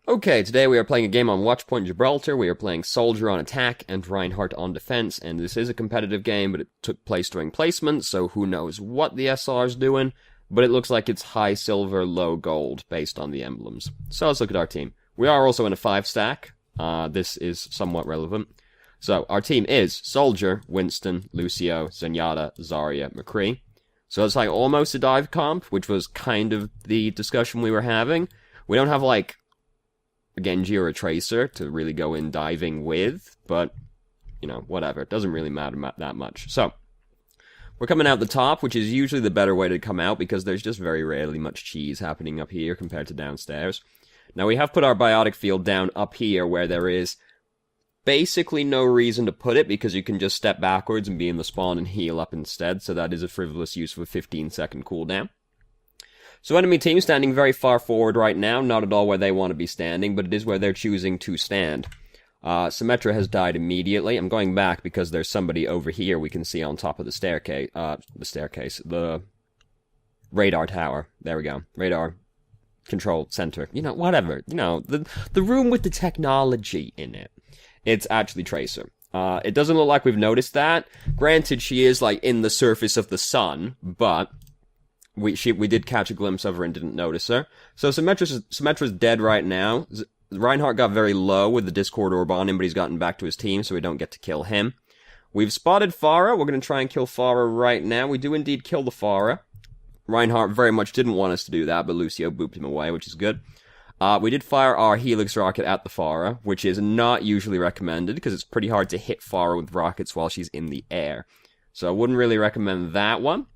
Okay, today we are playing a game on Watchpoint Gibraltar. We are playing Soldier on attack and Reinhardt on defense, and this is a competitive game, but it took place during placement, so who knows what the SR is doing, but it looks like it's high silver, low gold, based on the emblems. So let's look at our team. We are also in a 5-stack. This is somewhat relevant. So, our team is Soldier, Winston, Lucio, Zenyatta, Zarya, McCree. So it's like almost a dive comp, which was kind of the discussion we were having. We don't have like a Genji or a Tracer to really go in diving with, but, you know, whatever. It doesn't really matter that much. So, we're coming out the top, which is usually the better way to come out, because there's just very rarely much cheese happening up here compared to downstairs. Now, we have put our biotic field down up here, where there is basically no reason to put it, because you can just step backwards and be in the spawn and heal up instead, so that is a frivolous use of a 15-second cooldown. So enemy team standing very far forward right now, not at all where they want to be standing, but it is where they're choosing to stand. Symmetra has died immediately. I'm going back because there's somebody over here we can see on top of the radar tower. There we go. Radar control center. You know, whatever. You know, the room with the technology in it. It's actually Tracer. It doesn't look like we've noticed that. Granted, she is, like, in the surface of the sun, but we did catch a glimpse of her and didn't notice her. So Symmetra's dead right now. Reinhardt got very low with the Discord orb on him, but he's gotten back to his team, so we don't get to kill him. We've spotted Pharah. We're going to try and kill Pharah right now. We do indeed kill the Pharah. Reinhardt very much didn't want us to do that, but Lucio booped him away, which is good. We did fire our Helix rocket at the Pharah, which is not usually recommended, because it's pretty hard to hit Pharah with rockets while she's in the air. So I wouldn't really recommend that one.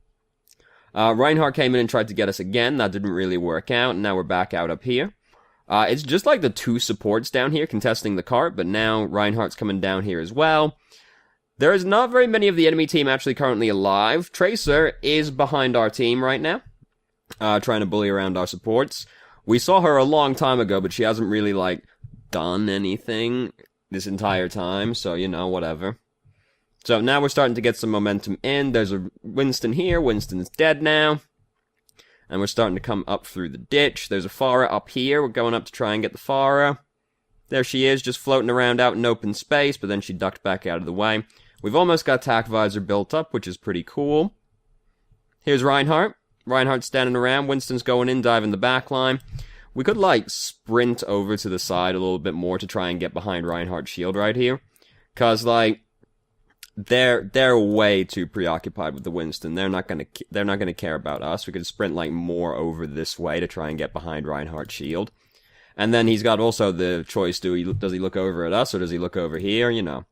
Reinhardt came in and tried to get us again. That didn't really work out, and now we're back out up here. It's just like the two supports down here contesting the cart, but now Reinhardt's coming down here as well. There is not very many of the enemy team actually currently alive. Tracer is behind our team right now, trying to bully around our supports. We saw her a long time ago, but she hasn't really, like, done anything this entire time, so, you know, whatever. So now we're starting to get some momentum in. There's a Winston here. Winston's dead now. And we're starting to come up through the ditch. There's a Pharah up here. We're going up to try and get the Pharah. There she is, just floating around out in open space, but then she ducked back out of the way. We've almost got Tac Visor built up, which is pretty cool. Here's Reinhardt. Reinhardt's standing around. Winston's going in, diving the back line. We could, like, sprint over to the side a little bit more to try and get behind Reinhardt's shield right here. Because, like, they're way too preoccupied with the Winston. They're not gonna care about us. We could sprint like more over this way to try and get behind Reinhardt's shield. And then he's got also the choice: does he look over at us or does he look over here? You know.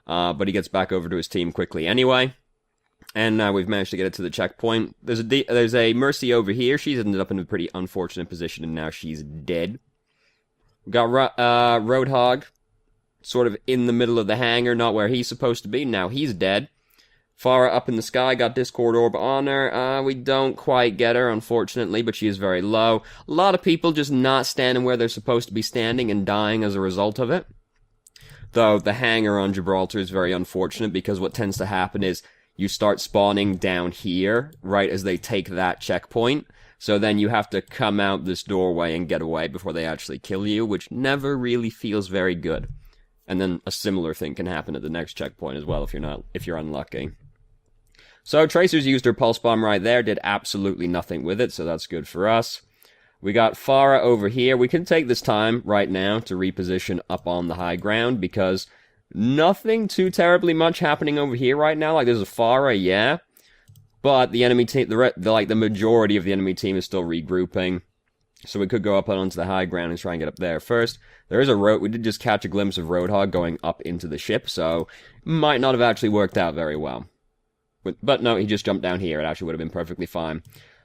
But he gets back over to his team quickly anyway. And now we've managed to get it to the checkpoint. There's a Mercy over here. She's ended up in a pretty unfortunate position, and now she's dead. We got Roadhog, sort of in the middle of the hangar, not where he's supposed to be. Now he's dead. Pharah up in the sky, got Discord Orb on her. We don't quite get her, unfortunately, but she is very low. A lot of people just not standing where they're supposed to be standing and dying as a result of it. Though the hangar on Gibraltar is very unfortunate, because what tends to happen is you start spawning down here right as they take that checkpoint. So then you have to come out this doorway and get away before they actually kill you, which never really feels very good. And then a similar thing can happen at the next checkpoint as well if you're unlucky. So Tracer's used her pulse bomb right there, did absolutely nothing with it, so that's good for us. We got Pharah over here. We can take this time right now to reposition up on the high ground, because nothing too terribly much happening over here right now. Like, there's a Pharah, yeah, but the enemy team, the majority of the enemy team is still regrouping. So we could go up onto the high ground and try and get up there first. There is a we did just catch a glimpse of Roadhog going up into the ship, so might not have actually worked out very well. But no, he just jumped down here. It actually would have been perfectly fine.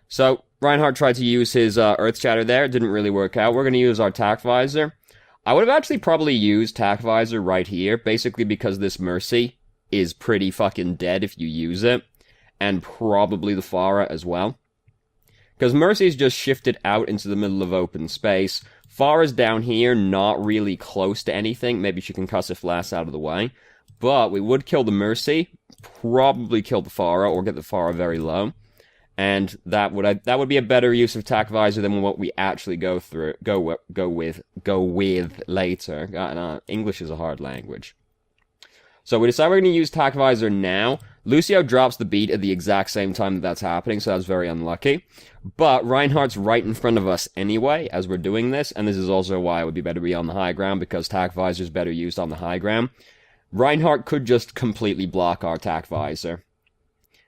So Reinhardt tried to use his Earth Shatter there. It didn't really work out. We're going to use our Tac Visor. I would have actually probably used Tac Visor right here, basically because this Mercy is pretty fucking dead if you use it. And probably the Pharah as well. Because Mercy's just shifted out into the middle of open space. Pharah's down here, not really close to anything. Maybe she can cuss if last out of the way. But we would kill the Mercy, probably kill the Pharah, or get the Pharah very low. And that would be a better use of tack visor than what we actually go with later. God, English is a hard language. So we decide we're going to use tack visor now. Lucio drops the beat at the exact same time that that's happening, so that's very unlucky. But Reinhardt's right in front of us anyway as we're doing this, and this is also why it would be better to be on the high ground, because tack visor is better used on the high ground. Reinhardt could just completely block our tack visor.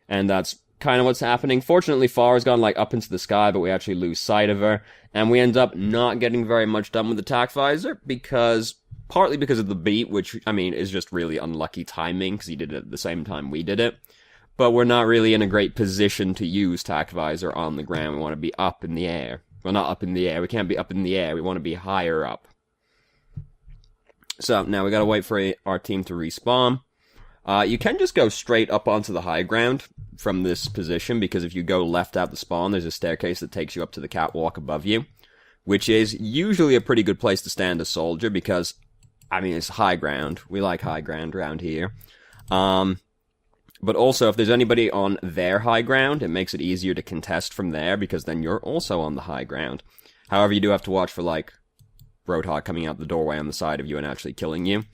And that's kind of what's happening. Fortunately, Farah's gone like up into the sky, but we actually lose sight of her, and we end up not getting very much done with the tack visor, partly because of the beat, which, I mean, is just really unlucky timing, because he did it at the same time we did it. But we're not really in a great position to use tack visor on the ground. We want to be up in the air. Well, not up in the air. We can't be up in the air. We want to be higher up. So, now we gotta wait for our team to respawn. You can just go straight up onto the high ground from this position, because if you go left out the spawn, there's a staircase that takes you up to the catwalk above you, which is usually a pretty good place to stand a soldier, because, I mean, it's high ground. We like high ground around here. But also, if there's anybody on their high ground, it makes it easier to contest from there, because then you're also on the high ground. However, you do have to watch for, like, Roadhog coming out the doorway on the side of you and actually killing you.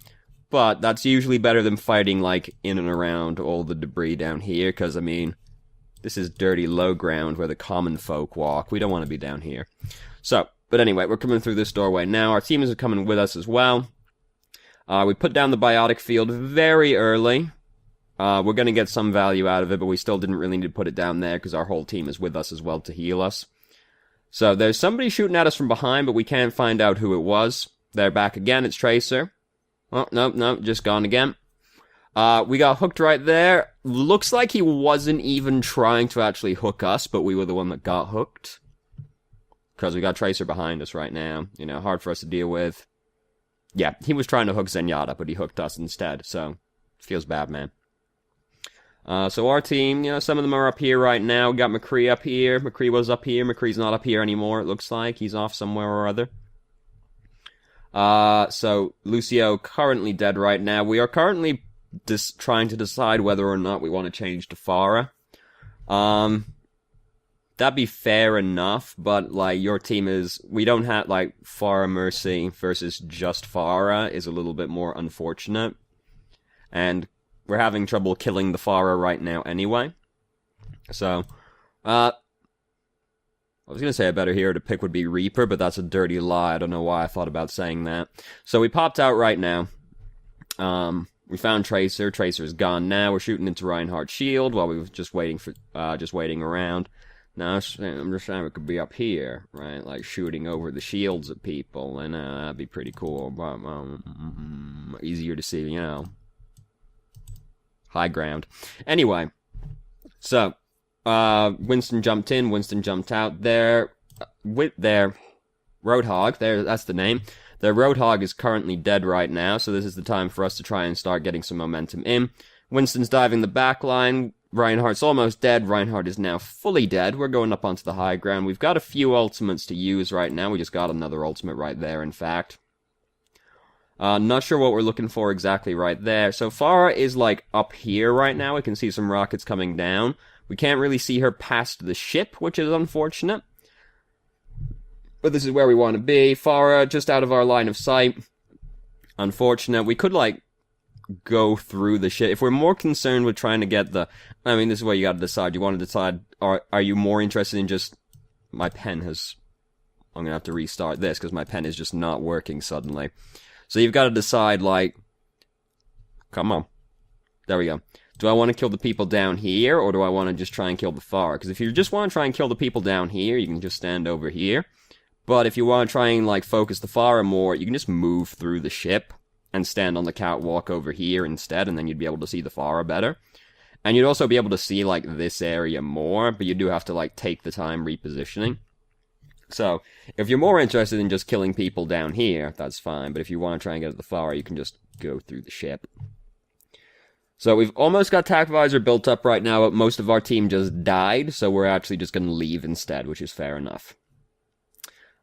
But that's usually better than fighting, like, in and around all the debris down here, because, I mean, this is dirty low ground where the common folk walk. We don't want to be down here. So, but anyway, we're coming through this doorway now. Our team is coming with us as well. We put down the biotic field very early. We're going to get some value out of it, but we still didn't really need to put it down there, because our whole team is with us as well to heal us. So, there's somebody shooting at us from behind, but we can't find out who it was. They're back again. It's Tracer. Oh, no, just gone again. We got hooked right there. Looks like he wasn't even trying to actually hook us, but we were the one that got hooked. Because we got Tracer behind us right now. You know, hard for us to deal with. Yeah, he was trying to hook Zenyatta, but he hooked us instead, so feels bad, man. So our team, you know, some of them are up here right now. We got McCree up here. McCree was up here. McCree's not up here anymore, it looks like. He's off somewhere or other. So Lucio currently dead right now. We are currently trying to decide whether or not we want to change to Farah. That'd be fair enough, but, like, your team we don't have, like, Farah Mercy versus just Farah is a little bit more unfortunate. And we're having trouble killing the Farah right now anyway. So, I was going to say a better hero to pick would be Reaper, but that's a dirty lie. I don't know why I thought about saying that. So we popped out right now. We found Tracer. Tracer's gone now. We're shooting into Reinhardt's shield while we were just waiting around. Now, I'm just saying we could be up here, right? Like, shooting over the shields at people, and that'd be pretty cool, but easier to see, you know. High ground. Anyway, so, Winston jumped in, Winston jumped out. With their Roadhog, that's the name. Their Roadhog is currently dead right now, so this is the time for us to try and start getting some momentum in. Winston's diving the back line. Reinhardt's almost dead. Reinhardt is now fully dead. We're going up onto the high ground. We've got a few ultimates to use right now. We just got another ultimate right there, in fact. Not sure what we're looking for exactly right there. So Farah is, like, up here right now. We can see some rockets coming down. We can't really see her past the ship, which is unfortunate. But this is where we want to be. Farah, just out of our line of sight. Unfortunate. We could, like, go through the ship. If we're more concerned with trying to get I mean, this is where you gotta decide. You want to decide, are you more interested in just... My pen has... I'm gonna have to restart this, because my pen is just not working suddenly. So you've got to decide, like... Come on. There we go. Do I want to kill the people down here, or do I want to just try and kill the Farah? Because if you just want to try and kill the people down here, you can just stand over here. But if you want to try and, like, focus the Farah more, you can just move through the ship and stand on the catwalk over here instead, and then you'd be able to see the Farah better. And you'd also be able to see, like, this area more, but you do have to, like, take the time repositioning. So, if you're more interested in just killing people down here, that's fine, but if you want to try and get at the Farah, you can just go through the ship. So, we've almost got Tac Visor built up right now, but most of our team just died, so we're actually just going to leave instead, which is fair enough.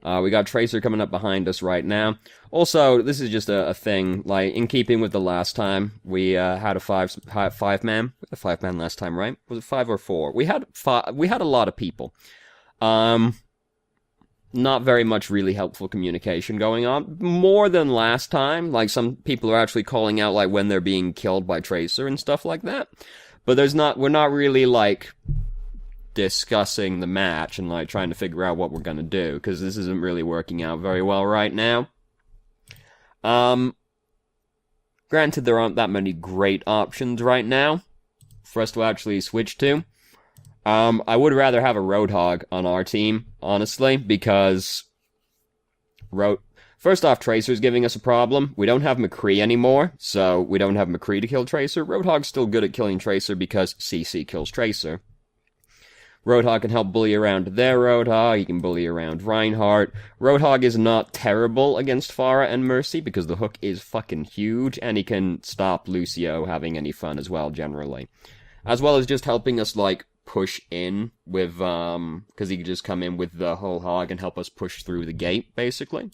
We got Tracer coming up behind us right now. Also, this is just a thing, like, in keeping with the last time, we had a five-man. A five-man last time, right? Was it 5 or 4? We had a lot of people. Not very much really helpful communication going on. More than last time. Like, some people are actually calling out, like, when they're being killed by Tracer and stuff like that. But we're not really, like, discussing the match and, like, trying to figure out what we're gonna do, because this isn't really working out very well right now. Granted, there aren't that many great options right now for us to actually switch to. I would rather have a Roadhog on our team, honestly, because first off, Tracer's giving us a problem. We don't have McCree anymore, so we don't have McCree to kill Tracer. Roadhog's still good at killing Tracer because CC kills Tracer. Roadhog can help bully around their Roadhog, he can bully around Reinhardt. Roadhog is not terrible against Pharah and Mercy because the hook is fucking huge, and he can stop Lucio having any fun as well, generally. As well as just helping us, like, push in with, because he can just come in with the whole hog and help us push through the gate, basically.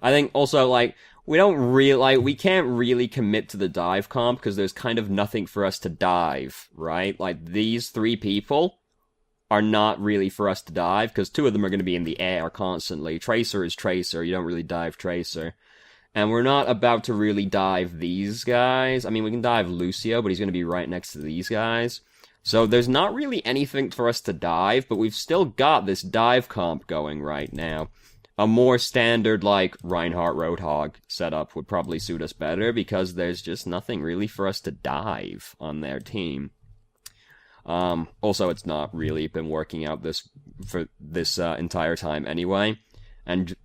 I think also, like, we can't really commit to the dive comp because there's kind of nothing for us to dive, right? Like, these 3 people are not really for us to dive because 2 of them are going to be in the air constantly. Tracer is Tracer, you don't really dive Tracer. And we're not about to really dive these guys. I mean, we can dive Lucio, but he's going to be right next to these guys. So there's not really anything for us to dive, but we've still got this dive comp going right now. A more standard, like, Reinhardt Roadhog setup would probably suit us better, because there's just nothing really for us to dive on their team. Also, it's not really been working out for this entire time anyway. And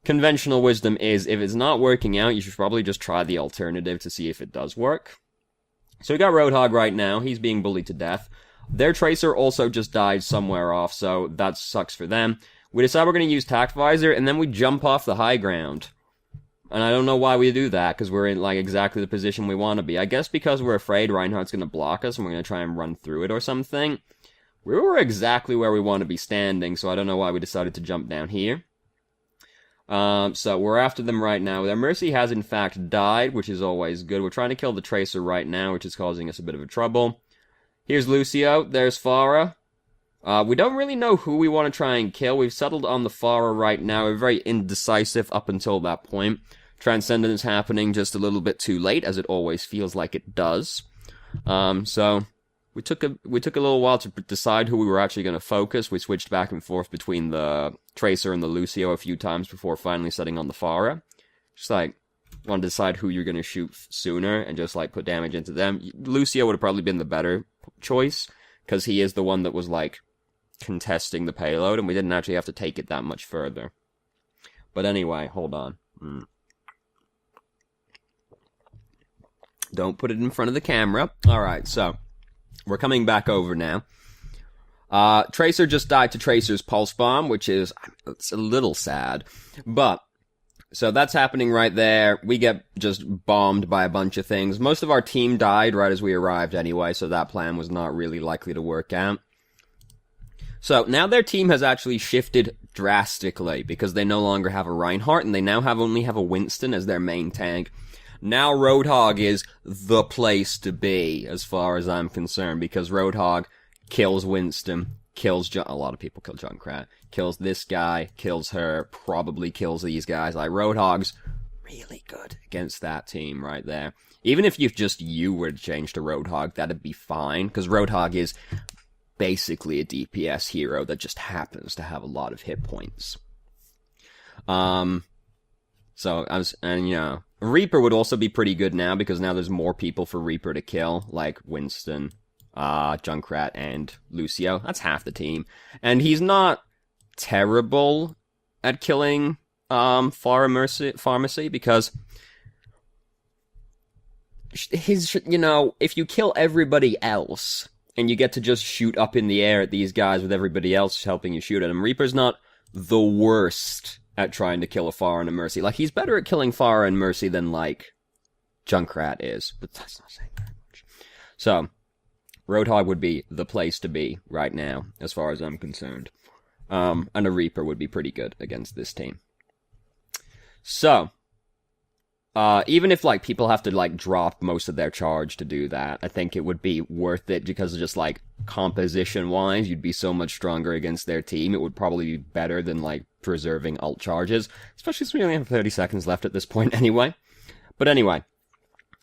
conventional wisdom is, if it's not working out, you should probably just try the alternative to see if it does work. So we got Roadhog right now, he's being bullied to death. Their Tracer also just died somewhere off, so that sucks for them. We decide we're going to use Tact Visor, and then we jump off the high ground. And I don't know why we do that, because we're in, like, exactly the position we want to be. I guess because we're afraid Reinhardt's going to block us, and we're going to try and run through it or something. We were exactly where we want to be standing, so I don't know why we decided to jump down here. So we're after them right now. Their Mercy has, in fact, died, which is always good. We're trying to kill the Tracer right now, which is causing us a bit of a trouble. Here's Lucio. There's Pharah. We don't really know who we want to try and kill. We've settled on the Pharah right now. We're very indecisive up until that point. Transcendence happening just a little bit too late, as it always feels like it does. So we took a little while to decide who we were actually going to focus. We switched back and forth between the Tracer and the Lucio a few times before finally setting on the Pharah. Just like, want to decide who you're going to shoot sooner and just like put damage into them. Lucio would have probably been the better choice, because he is the one that was like contesting the payload, and we didn't actually have to take it that much further. But anyway, hold on. Don't put it in front of the camera. Alright, so we're coming back over now. Tracer just died to Tracer's Pulse Bomb, which is, it's a little sad. But, so that's happening right there. We get just bombed by a bunch of things. Most of our team died right as we arrived anyway, so that plan was not really likely to work out. So, now their team has actually shifted drastically, because they no longer have a Reinhardt, and they now only have a Winston as their main tank. Now Roadhog is the place to be, as far as I'm concerned, because Roadhog kills Winston, kills a lot of people kill Junkrat, kills this guy, kills her, probably kills these guys. Like, Roadhog's really good against that team right there. Even if you were to change to Roadhog, that'd be fine, because Roadhog is basically a DPS hero that just happens to have a lot of hit points. Reaper would also be pretty good now, because now there's more people for Reaper to kill, like Winston, Junkrat, and Lucio. That's half the team. And he's not terrible at killing Pharmacy, because if you kill everybody else, and you get to just shoot up in the air at these guys with everybody else helping you shoot at them, Reaper's not the worst at trying to kill a Pharah and a Mercy. Like, he's better at killing Pharah and Mercy than, like, Junkrat is, but that's not saying very much. So, Roadhog would be the place to be right now, as far as I'm concerned. And a Reaper would be pretty good against this team. So, even if, like, people have to, like, drop most of their charge to do that, I think it would be worth it because of just, like, composition-wise, you'd be so much stronger against their team. It would probably be better than, like, preserving ult charges, especially since we only have 30 seconds left at this point anyway. But anyway,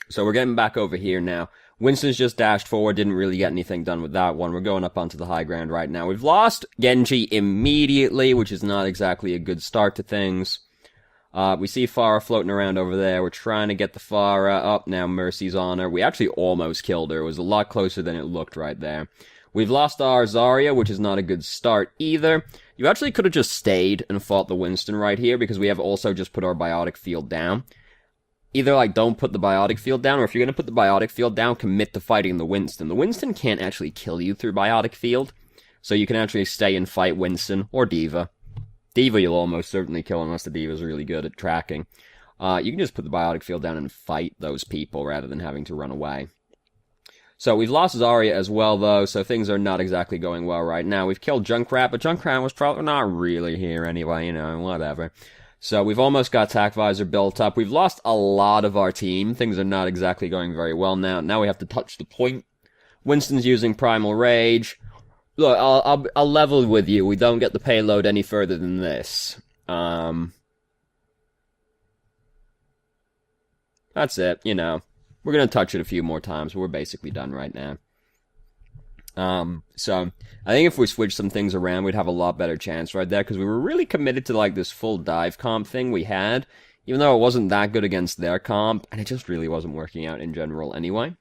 so we're getting back over here now. Winston's just dashed forward, didn't really get anything done with that one. We're going up onto the high ground right now. We've lost Genji immediately, which is not exactly a good start to things. We see Pharah floating around over there. We're trying to get the Pharah up. Now Mercy's on her. We actually almost killed her. It was a lot closer than it looked right there. We've lost our Zarya, which is not a good start either. You actually could have just stayed and fought the Winston right here, because we have also just put our biotic field down. Either, like, don't put the biotic field down, or if you're going to put the biotic field down, commit to fighting the Winston. The Winston can't actually kill you through biotic field, so you can actually stay and fight Winston or D.Va. D.Va you'll almost certainly kill unless the D.Va's really good at tracking. You can just put the biotic field down and fight those people rather than having to run away. So we've lost Zarya as well, though, so things are not exactly going well right now. We've killed Junkrat, but Junkrat was probably not really here anyway, you know, whatever. So we've almost got Tac Visor built up. We've lost a lot of our team. Things are not exactly going very well now. Now we have to touch the point. Winston's using Primal Rage. Look, I'll level with you. We don't get the payload any further than this. That's it, you know. We're going to touch it a few more times, but we're basically done right now. So, I think if we switch some things around, we'd have a lot better chance right there, because we were really committed to, like, this full dive comp thing we had, even though it wasn't that good against their comp, and it just really wasn't working out in general anyway.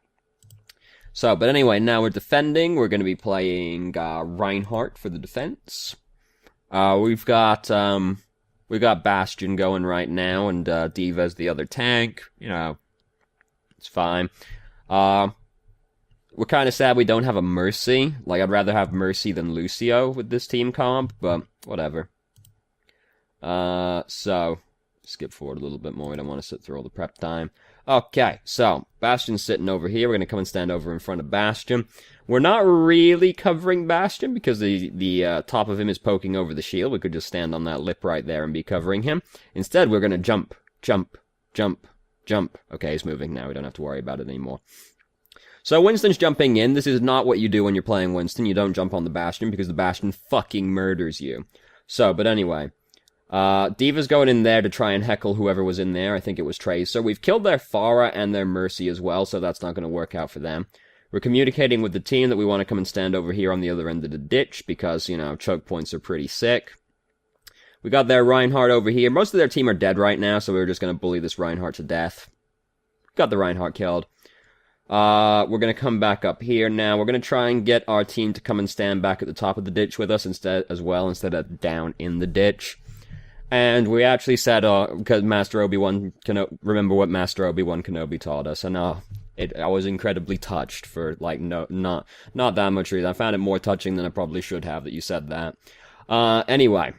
So, but anyway, now we're defending. We're going to be playing, Reinhardt for the defense. We've got Bastion going right now, and, D.Va's the other tank. You know, it's fine. We're kind of sad we don't have a Mercy. Like, I'd rather have Mercy than Lucio with this team comp, but whatever. So, skip forward a little bit more. We don't want to sit through all the prep time. Okay, so, Bastion's sitting over here. We're going to come and stand over in front of Bastion. We're not really covering Bastion because the top of him is poking over the shield. We could just stand on that lip right there and be covering him. Instead, we're going to jump, jump, jump, jump. Okay, he's moving now. We don't have to worry about it anymore. So Winston's jumping in. This is not what you do when you're playing Winston. You don't jump on the Bastion because the Bastion fucking murders you. So, but anyway. D.Va's going in there to try and heckle whoever was in there. I think it was Tracer. We've killed their Pharah and their Mercy as well, so that's not going to work out for them. We're communicating with the team that we want to come and stand over here on the other end of the ditch because, you know, choke points are pretty sick. We got their Reinhardt over here. Most of their team are dead right now, so we're just going to bully this Reinhardt to death. Got the Reinhardt killed. We're going to come back up here now. We're going to try and get our team to come and stand back at the top of the ditch with us instead of down in the ditch. And we actually said, because Master Obi-Wan Kenobi, remember what Master Obi-Wan Kenobi taught us, and I was incredibly touched for, like, not that much reason. I found it more touching than I probably should have that you said that. Anyway.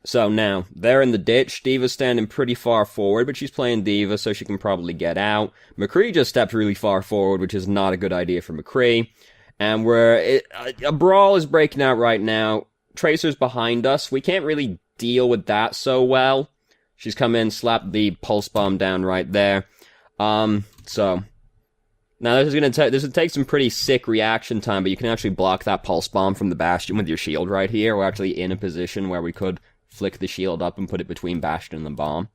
So now, they're in the ditch. D.Va's standing pretty far forward, but she's playing D.Va, so she can probably get out. McCree just stepped really far forward, which is not a good idea for McCree. And a brawl is breaking out right now. Tracer's behind us. We can't really deal with that so well. She's come in, slapped the pulse bomb down right there. So... Now, this will take some pretty sick reaction time, but you can actually block that pulse bomb from the Bastion with your shield right here. We're actually in a position where we could flick the shield up and put it between Bastion and the bomb.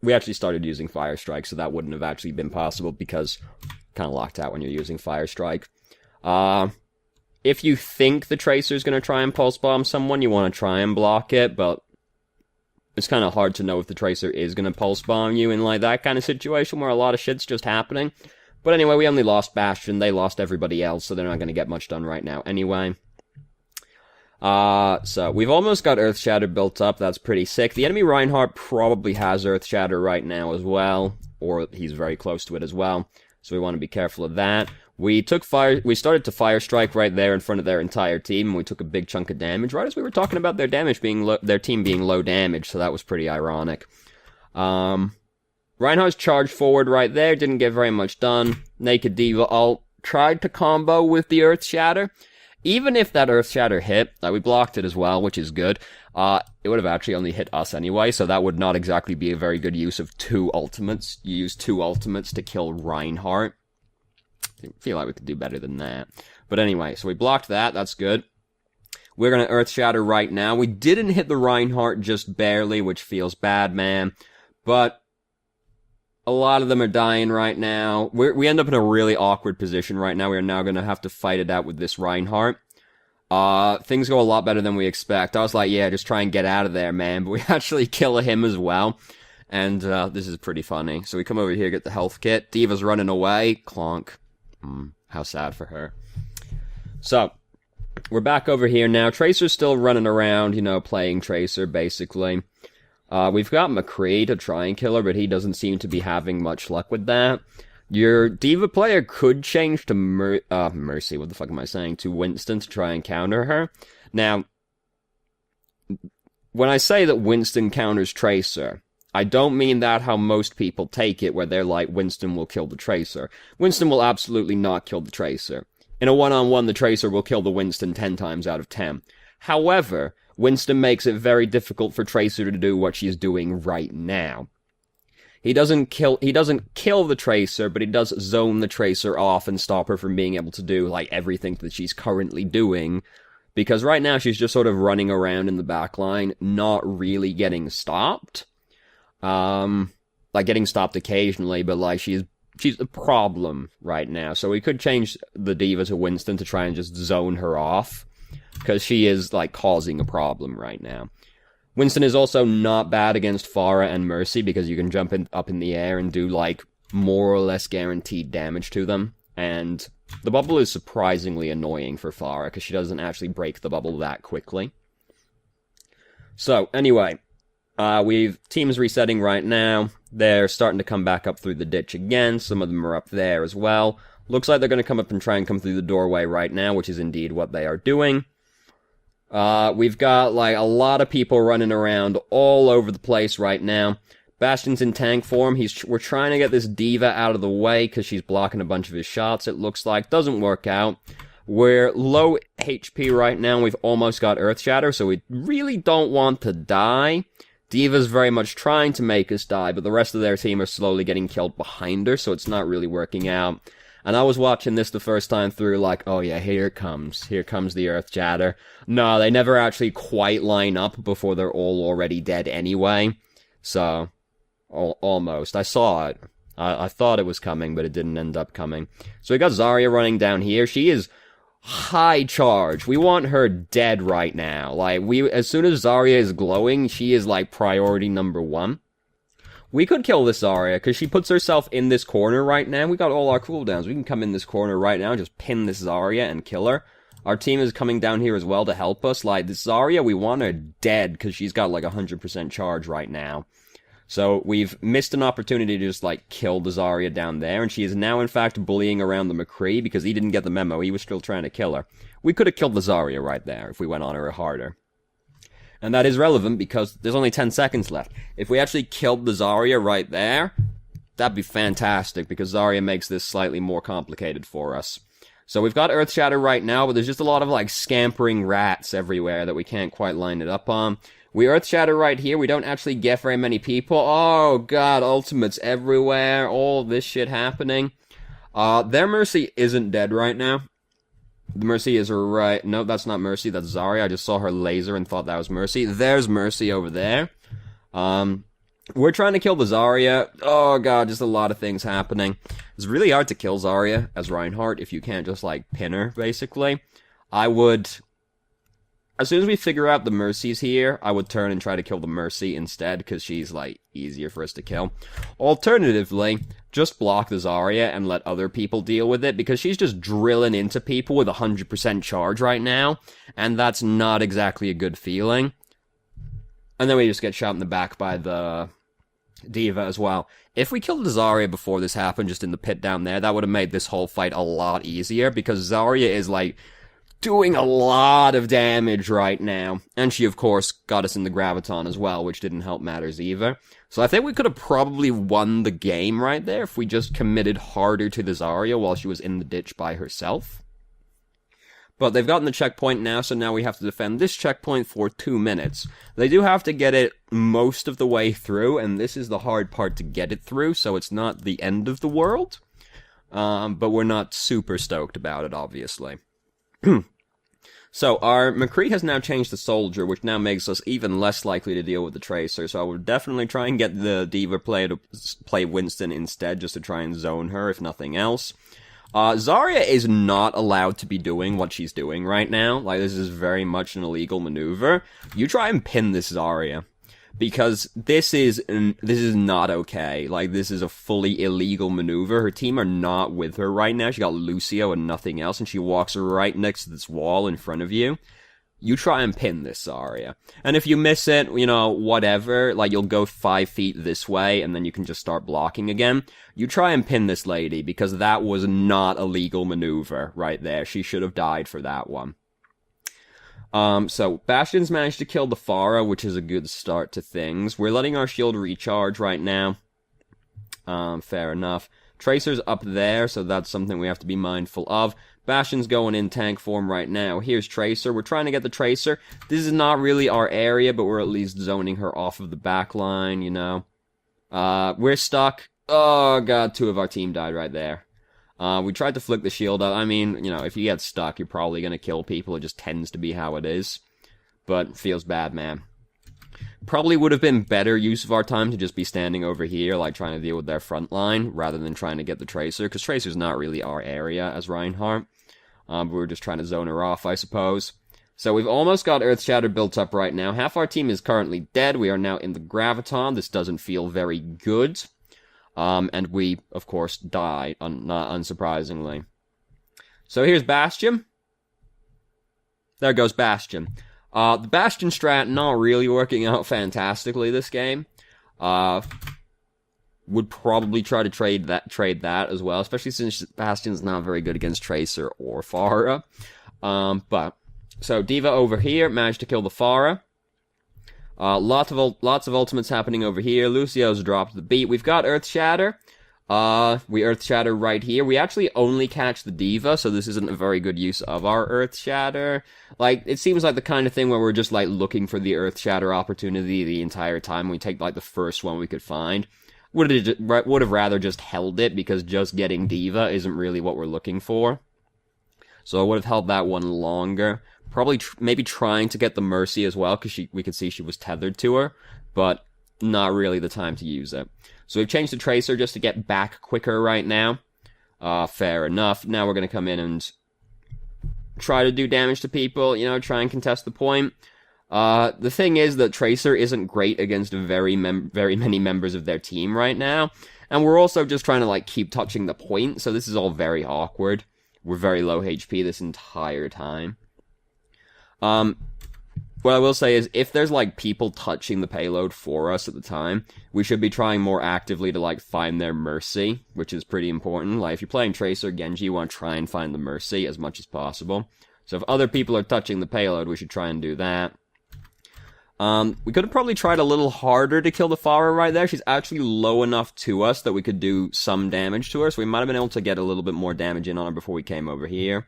We actually started using Fire Strike, so that wouldn't have actually been possible because kind of locked out when you're using Fire Strike. If you think the Tracer's going to try and pulse bomb someone, you want to try and block it, but it's kind of hard to know if the Tracer is going to pulse bomb you in, like, that kind of situation where a lot of shit's just happening. But anyway, we only lost Bastion. They lost everybody else, so they're not going to get much done right now anyway. So we've almost got Earth Shatter built up. That's pretty sick. The enemy Reinhardt probably has Earth Shatter right now as well, or he's very close to it as well. So we want to be careful of that. We started to Fire Strike right there in front of their entire team, and we took a big chunk of damage, right as we were talking about their their team being low damage, so that was pretty ironic. Reinhardt's charged forward right there, didn't get very much done. Naked D.Va ult tried to combo with the Earth Shatter. even if that Earth Shatter hit, we blocked it as well, which is good, it would have actually only hit us anyway, so that would not exactly be a very good use of 2 ultimates. You use 2 ultimates to kill Reinhardt. I feel like we could do better than that. But anyway, so we blocked that, that's good. We're gonna Earth Shatter right now. We didn't hit the Reinhardt just barely, which feels bad, man. But a lot of them are dying right now. We end up in a really awkward position right now. We are now gonna have to fight it out with this Reinhardt. Things go a lot better than we expect. I was like, yeah, just try and get out of there, man. But we actually kill him as well. And, this is pretty funny. So we come over here, get the health kit. D.Va's running away. Clonk. How sad for her. So, we're back over here now. Tracer's still running around, you know, playing Tracer, basically. We've got McCree to try and kill her, but he doesn't seem to be having much luck with that. Your D.Va player could change to Mercy, what the fuck am I saying? To Winston to try and counter her. Now, when I say that Winston counters Tracer, I don't mean that how most people take it, where they're like, Winston will kill the Tracer. Winston will absolutely not kill the Tracer. In a one-on-one, the Tracer will kill the Winston 10 times out of 10. However, Winston makes it very difficult for Tracer to do what she's doing right now. He doesn't kill the Tracer, but he does zone the Tracer off and stop her from being able to do, like, everything that she's currently doing. Because right now, she's just sort of running around in the backline, not really getting stopped. Like, getting stopped occasionally, but, like, she's a problem right now. So we could change the D.Va to Winston to try and just zone her off, because she is, like, causing a problem right now. Winston is also not bad against Pharah and Mercy, because you can jump up in the air and do, like, more or less guaranteed damage to them. And the bubble is surprisingly annoying for Pharah, because she doesn't actually break the bubble that quickly. So, anyway, team's resetting right now. They're starting to come back up through the ditch again. Some of them are up there as well. Looks like they're going to come up and try and come through the doorway right now, which is indeed what they are doing. We've got, like, a lot of people running around all over the place right now. Bastion's in tank form. We're trying to get this D.Va out of the way because she's blocking a bunch of his shots, it looks like. Doesn't work out. We're low HP right now. We've almost got Earth Shatter, so we really don't want to die. D.Va's very much trying to make us die, but the rest of their team are slowly getting killed behind her, so it's not really working out. And I was watching this the first time through, like, oh yeah, here it comes. Here comes the Earth Shatter. No, they never actually quite line up before they're all already dead anyway. So, almost. I saw it. I thought it was coming, but it didn't end up coming. So we got Zarya running down here. She is high charge. We want her dead right now. Like, as soon as Zarya is glowing, she is, like, priority number 1. We could kill this Zarya, because she puts herself in this corner right now. We got all our cooldowns. We can come in this corner right now, just pin this Zarya and kill her. Our team is coming down here as well to help us. Like, this Zarya, we want her dead, because she's got, like, 100% charge right now. So, we've missed an opportunity to just, like, kill the Zarya down there, and she is now, in fact, bullying around the McCree, because he didn't get the memo. He was still trying to kill her. We could have killed the Zarya right there, if we went on her harder. And that is relevant, because there's only 10 seconds left. If we actually killed the Zarya right there, that'd be fantastic, because Zarya makes this slightly more complicated for us. So we've got Earth Shatter right now, but there's just a lot of, like, scampering rats everywhere that we can't quite line it up on. We Earth Shatter right here. We don't actually get very many people. Oh, God, ultimates everywhere. All this shit happening. Their Mercy isn't dead right now. The Mercy is right... No, that's not Mercy. That's Zarya. I just saw her laser and thought that was Mercy. There's Mercy over there. We're trying to kill the Zarya. Oh, God, just a lot of things happening. It's really hard to kill Zarya as Reinhardt if you can't just, like, pin her, basically. I would... As soon as we figure out the Mercy's here, I would turn and try to kill the Mercy instead, because she's, like, easier for us to kill. Alternatively, just block the Zarya and let other people deal with it, because she's just drilling into people with 100% charge right now, and that's not exactly a good feeling. And then we just get shot in the back by the D.Va as well. If we killed the Zarya before this happened, just in the pit down there, that would have made this whole fight a lot easier, because Zarya is, like, doing a lot of damage right now. And she, of course, got us in the Graviton as well, which didn't help matters either. So I think we could have probably won the game right there if we just committed harder to the Zarya while she was in the ditch by herself. But they've gotten the checkpoint now, so now we have to defend this checkpoint for 2 minutes. They do have to get it most of the way through, and this is the hard part to get it through, so it's not the end of the world. But we're not super stoked about it, obviously. So, our McCree has now changed to Soldier, which now makes us even less likely to deal with the Tracer, so I would definitely try and get the D.Va player to play Winston instead, just to try and zone her, if nothing else. Zarya is not allowed to be doing what she's doing right now. Like, this is very much an illegal maneuver. You try and pin this Zarya. Because this is not okay. Like, this is a fully illegal maneuver. Her team are not with her right now. She got Lucio and nothing else, and she walks right next to this wall in front of you. You try and pin this Zarya. And if you miss it, you know, whatever, like, you'll go 5 feet this way, and then you can just start blocking again. You try and pin this lady, because that was not a legal maneuver right there. She should have died for that one. So, Bastion's managed to kill the Pharah, which is a good start to things. We're letting our shield recharge right now. Fair enough. Tracer's up there, so that's something we have to be mindful of. Bastion's going in tank form right now. Here's Tracer. We're trying to get the Tracer. This is not really our area, but we're at least zoning her off of the back line, you know. We're stuck. Oh, God, 2 of our team died right there. We tried to flick the shield up. I mean, you know, if you get stuck, you're probably going to kill people. It just tends to be how it is. But feels bad, man. Probably would have been better use of our time to just be standing over here, like trying to deal with their front line, rather than trying to get the Tracer, because Tracer's not really our area as Reinhardt. But we're just trying to zone her off, I suppose. So we've almost got Earth Shatter built up right now. Half our team is currently dead. We are now in the Graviton. This doesn't feel very good. And we, of course, die, not unsurprisingly. So here's Bastion. There goes Bastion. The Bastion strat not really working out fantastically this game. Would probably try to trade that as well, especially since Bastion's not very good against Tracer or Pharah. So D.Va over here managed to kill the Pharah. Lots of ultimates happening over here. Lucio's dropped the beat. We've got Earth Shatter. We Earth Shatter right here. We actually only catch the D.Va, so this isn't a very good use of our Earth Shatter. Like, it seems like the kind of thing where we're just, like, looking for the Earth Shatter opportunity the entire time. We take, like, the first one we could find. Would have rather just held it, because just getting D.Va isn't really what we're looking for. So I would have held that one longer. Probably maybe trying to get the Mercy as well, because we could see she was tethered to her, but not really the time to use it. So we've changed the Tracer just to get back quicker right now. Fair enough. Now we're going to come in and try to do damage to people, you know, try and contest the point. The thing is that Tracer isn't great against very many members of their team right now, and we're also just trying to, like, keep touching the point, so this is all very awkward. We're very low HP this entire time. What I will say is, if there's, like, people touching the payload for us at the time, we should be trying more actively to, like, find their Mercy, which is pretty important. Like, if you're playing Tracer, Genji, you want to try and find the Mercy as much as possible. So if other people are touching the payload, we should try and do that. We could have probably tried a little harder to kill the Pharah right there. She's actually low enough to us that we could do some damage to her, so we might have been able to get a little bit more damage in on her before we came over here.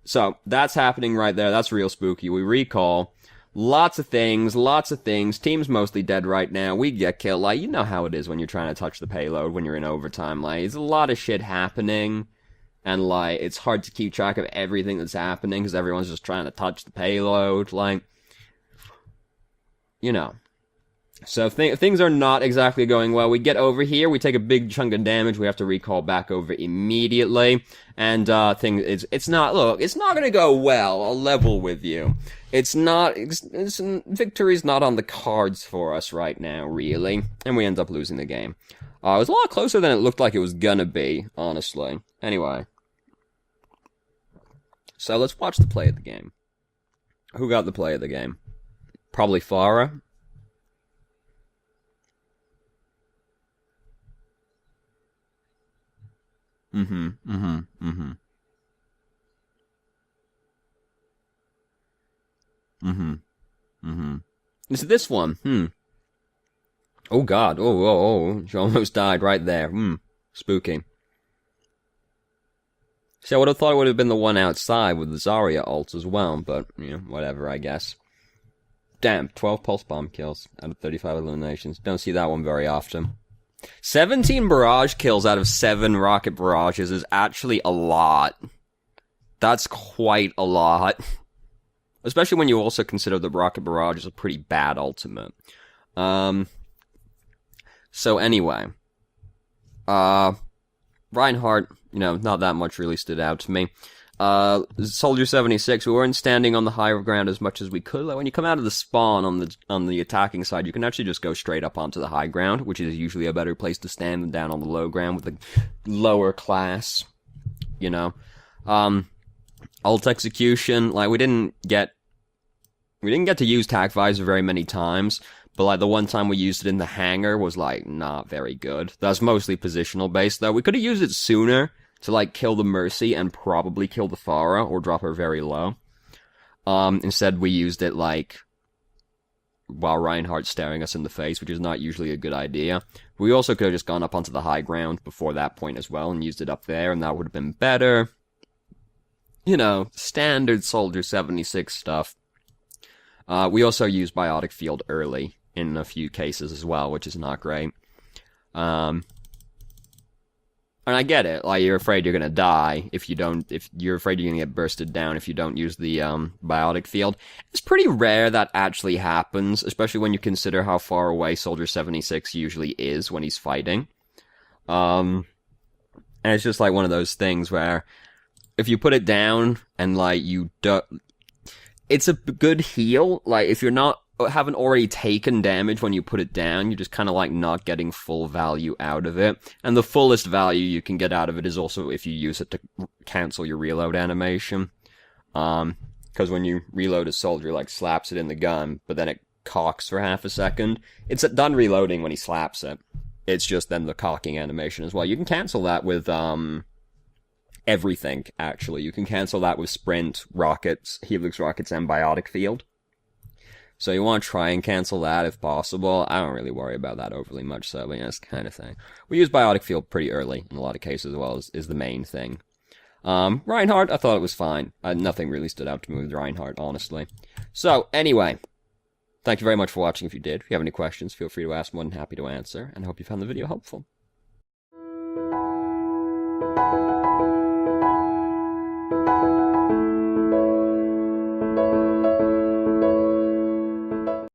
So, that's happening right there. That's real spooky. We recall. Lots of things. Team's mostly dead right now. We get killed. Like, you know how it is when you're trying to touch the payload when you're in overtime. Like, there's a lot of shit happening. And, like, it's hard to keep track of everything that's happening because everyone's just trying to touch the payload. Like, you know. So things are not exactly going well. We get over here, we take a big chunk of damage, we have to recall back over immediately, and it's not gonna go well, I'll level with you. Victory's not on the cards for us right now, really, and we end up losing the game. It was a lot closer than it looked like it was gonna be, honestly. Anyway. So let's watch the play of the game. Who got the play of the game? Probably Pharah. Mm-hmm. Is it this one? Oh god, oh, she almost died right there. Spooky. See, I would have thought it would have been the one outside with the Zarya ult as well, but, you know, whatever, I guess. Damn, 12 pulse bomb kills out of 35 eliminations. Don't see that one very often. 17 barrage kills out of 7 rocket barrages is actually a lot. That's quite a lot. Especially when you also consider the rocket barrage is a pretty bad ultimate. So anyway. Reinhardt, you know, not that much really stood out to me. Soldier 76, we weren't standing on the higher ground as much as we could. Like, when you come out of the spawn on the attacking side, you can actually just go straight up onto the high ground, which is usually a better place to stand than down on the low ground with the lower class, you know. Ult execution, like, we didn't get to use Tac Visor very many times, but, like, the one time we used it in the hangar was, like, not very good. That's mostly positional based, though. We could have used it sooner to, like, kill the Mercy and probably kill the Pharah, or drop her very low. Instead, we used it, like, while Reinhardt's staring us in the face, which is not usually a good idea. We also could have just gone up onto the high ground before that point as well, and used it up there, and that would have been better. You know, standard Soldier 76 stuff. We also used Biotic Field early in a few cases as well, which is not great. And I get it, like, you're afraid you're gonna die if you're afraid you're gonna get bursted down if you don't use the, Biotic Field. It's pretty rare that actually happens, especially when you consider how far away Soldier 76 usually is when he's fighting. And it's just like one of those things where, if you put it down, and, like, it's a good heal, like, if you haven't already taken damage when you put it down, you're just kind of, like, not getting full value out of it. And the fullest value you can get out of it is also if you use it to cancel your reload animation. Because when you reload a soldier, like, slaps it in the gun, but then it cocks for half a second, it's done reloading when he slaps it. It's just then the cocking animation as well. You can cancel that with, everything, actually. You can cancel that with Sprint, Rockets, Helix Rockets, and Biotic Field. So you want to try and cancel that if possible. I don't really worry about that overly much, so, but yeah, it's kind of thing. We use Biotic Field pretty early in a lot of cases as well, is the main thing. Reinhardt, I thought it was fine. Nothing really stood out to me with Reinhardt, honestly. So, anyway, thank you very much for watching if you did. If you have any questions, feel free to ask. I'm more than happy to answer, and I hope you found the video helpful.